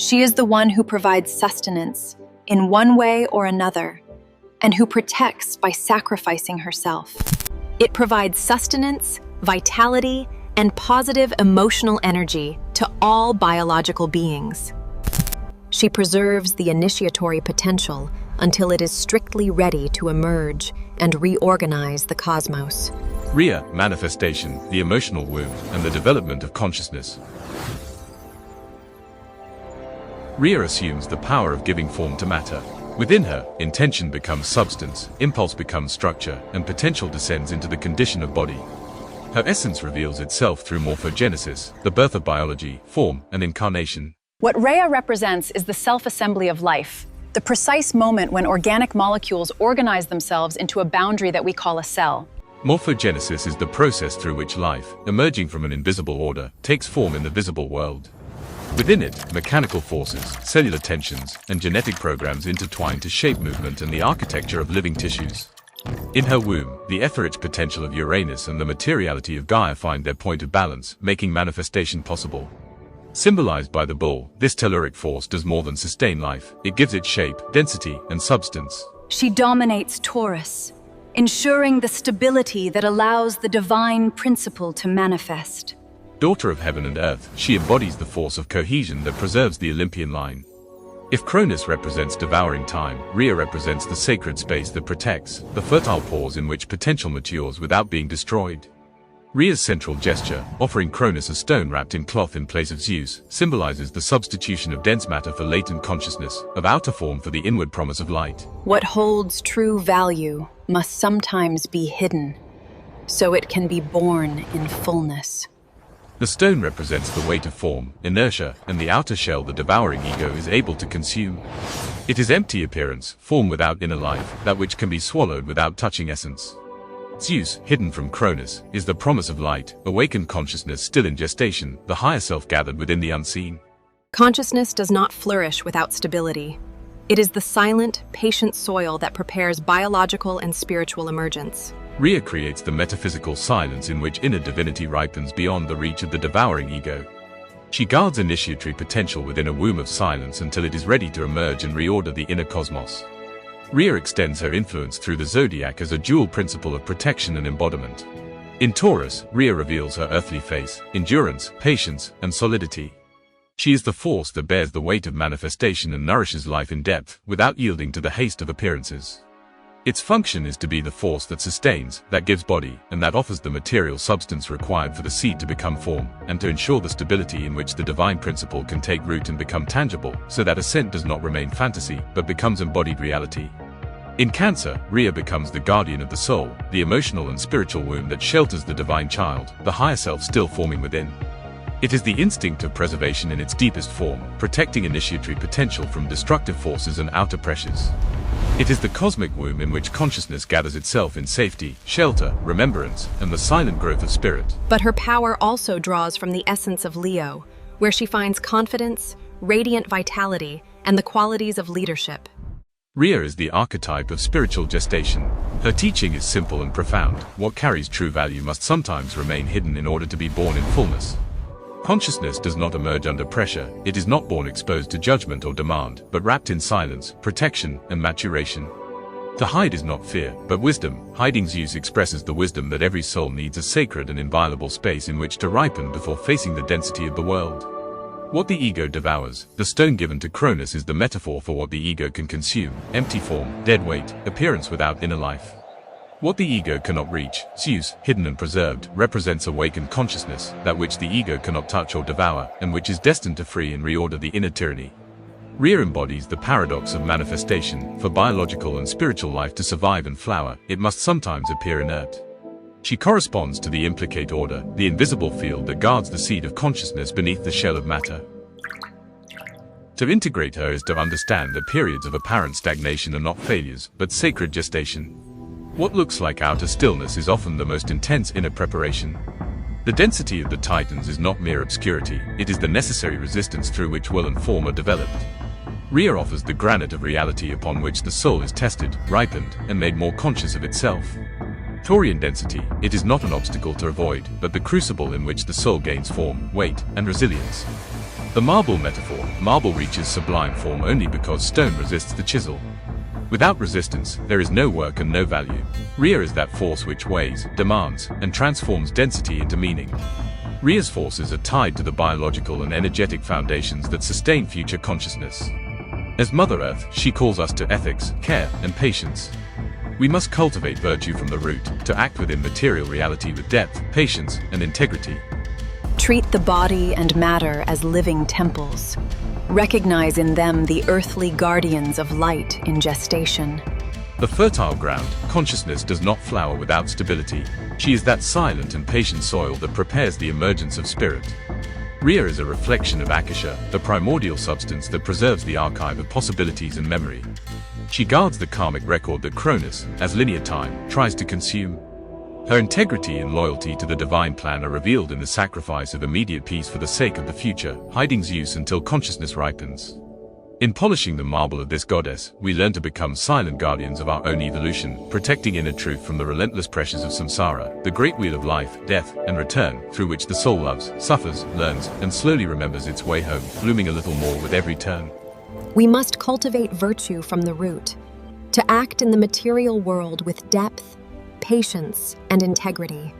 She is the one who provides sustenance in one way or another, and who protects by sacrificing herself. It provides sustenance, vitality, and positive emotional energy to all biological beings. She preserves the initiatory potential until it is strictly ready to emerge and reorganize the cosmos. Rhea, manifestation, the emotional womb, and the development of consciousness. Rhea assumes the power of giving form to matter. Within her, intention becomes substance, impulse becomes structure, and potential descends into the condition of body. Her essence reveals itself through morphogenesis, the birth of biology, form, and incarnation. What Rhea represents is the self-assembly of life, the precise moment when organic molecules organize themselves into a boundary that we call a cell. Morphogenesis is the process through which life, emerging from an invisible order, takes form in the visible world. Within it, mechanical forces, cellular tensions, and genetic programs intertwine to shape movement and the architecture of living tissues. In her womb, the etheric potential of Uranus and the materiality of Gaia find their point of balance, making manifestation possible. Symbolized by the bull, this telluric force does more than sustain life, it gives it shape, density, and substance. She dominates Taurus, ensuring the stability that allows the divine principle to manifest. Daughter of heaven and earth, she embodies the force of cohesion that preserves the Olympian line. If Cronus represents devouring time, Rhea represents the sacred space that protects, the fertile pause in which potential matures without being destroyed. Rhea's central gesture, offering Cronus a stone wrapped in cloth in place of Zeus, symbolizes the substitution of dense matter for latent consciousness, of outer form for the inward promise of light. What holds true value must sometimes be hidden, so it can be born in fullness. The stone represents the weight of form, inertia, and the outer shell the devouring ego is able to consume. It is empty appearance, form without inner life, that which can be swallowed without touching essence. Zeus, hidden from Cronus, is the promise of light, awakened consciousness still in gestation, the higher self gathered within the unseen. Consciousness does not flourish without stability. It is the silent, patient soil that prepares biological and spiritual emergence. Rhea creates the metaphysical silence in which inner divinity ripens beyond the reach of the devouring ego. She guards initiatory potential within a womb of silence until it is ready to emerge and reorder the inner cosmos. Rhea extends her influence through the Zodiac as a dual principle of protection and embodiment. In Taurus, Rhea reveals her earthly face, endurance, patience, and solidity. She is the force that bears the weight of manifestation and nourishes life in depth, without yielding to the haste of appearances. Its function is to be the force that sustains, that gives body, and that offers the material substance required for the seed to become form, and to ensure the stability in which the divine principle can take root and become tangible, so that ascent does not remain fantasy, but becomes embodied reality. In Cancer, Rhea becomes the guardian of the soul, the emotional and spiritual womb that shelters the divine child, the higher self still forming within. It is the instinct of preservation in its deepest form, protecting initiatory potential from destructive forces and outer pressures. It is the cosmic womb in which consciousness gathers itself in safety, shelter, remembrance, and the silent growth of spirit. But her power also draws from the essence of Leo, where she finds confidence, radiant vitality, and the qualities of leadership. Rhea is the archetype of spiritual gestation. Her teaching is simple and profound. What carries true value must sometimes remain hidden in order to be born in fullness. Consciousness does not emerge under pressure, it is not born exposed to judgment or demand, but wrapped in silence, protection, and maturation. To hide is not fear, but wisdom. Hiding Zeus expresses the wisdom that every soul needs a sacred and inviolable space in which to ripen before facing the density of the world. What the ego devours, the stone given to Cronus is the metaphor for what the ego can consume: empty form, dead weight, appearance without inner life. What the ego cannot reach, Zeus, hidden and preserved, represents awakened consciousness, that which the ego cannot touch or devour, and which is destined to free and reorder the inner tyranny. Rhea embodies the paradox of manifestation. For biological and spiritual life to survive and flower, it must sometimes appear inert. She corresponds to the implicate order, the invisible field that guards the seed of consciousness beneath the shell of matter. To integrate her is to understand that periods of apparent stagnation are not failures, but sacred gestation. What looks like outer stillness is often the most intense inner preparation. The density of the Titans is not mere obscurity, it is the necessary resistance through which will and form are developed. Rhea offers the granite of reality upon which the soul is tested, ripened, and made more conscious of itself. Taurian density, it is not an obstacle to avoid, but the crucible in which the soul gains form, weight, and resilience. The marble metaphor. Marble reaches sublime form only because stone resists the chisel. Without resistance, there is no work and no value. Rhea is that force which weighs, demands, and transforms density into meaning. Rhea's forces are tied to the biological and energetic foundations that sustain future consciousness. As Mother Earth, she calls us to ethics, care, and patience. We must cultivate virtue from the root, to act within material reality with depth, patience, and integrity. Treat the body and matter as living temples. Recognize in them the earthly guardians of light in gestation. The fertile ground, consciousness does not flower without stability. She is that silent and patient soil that prepares the emergence of spirit. Rhea is a reflection of Akasha, the primordial substance that preserves the archive of possibilities and memory. She guards the karmic record that Cronus, as linear time, tries to consume. Her integrity and loyalty to the divine plan are revealed in the sacrifice of immediate peace for the sake of the future, hiding Zeus until consciousness ripens. In polishing the marble of this goddess, we learn to become silent guardians of our own evolution, protecting inner truth from the relentless pressures of samsara, the great wheel of life, death, and return, through which the soul loves, suffers, learns, and slowly remembers its way home, blooming a little more with every turn. We must cultivate virtue from the root, to act in the material world with depth, patience, and integrity.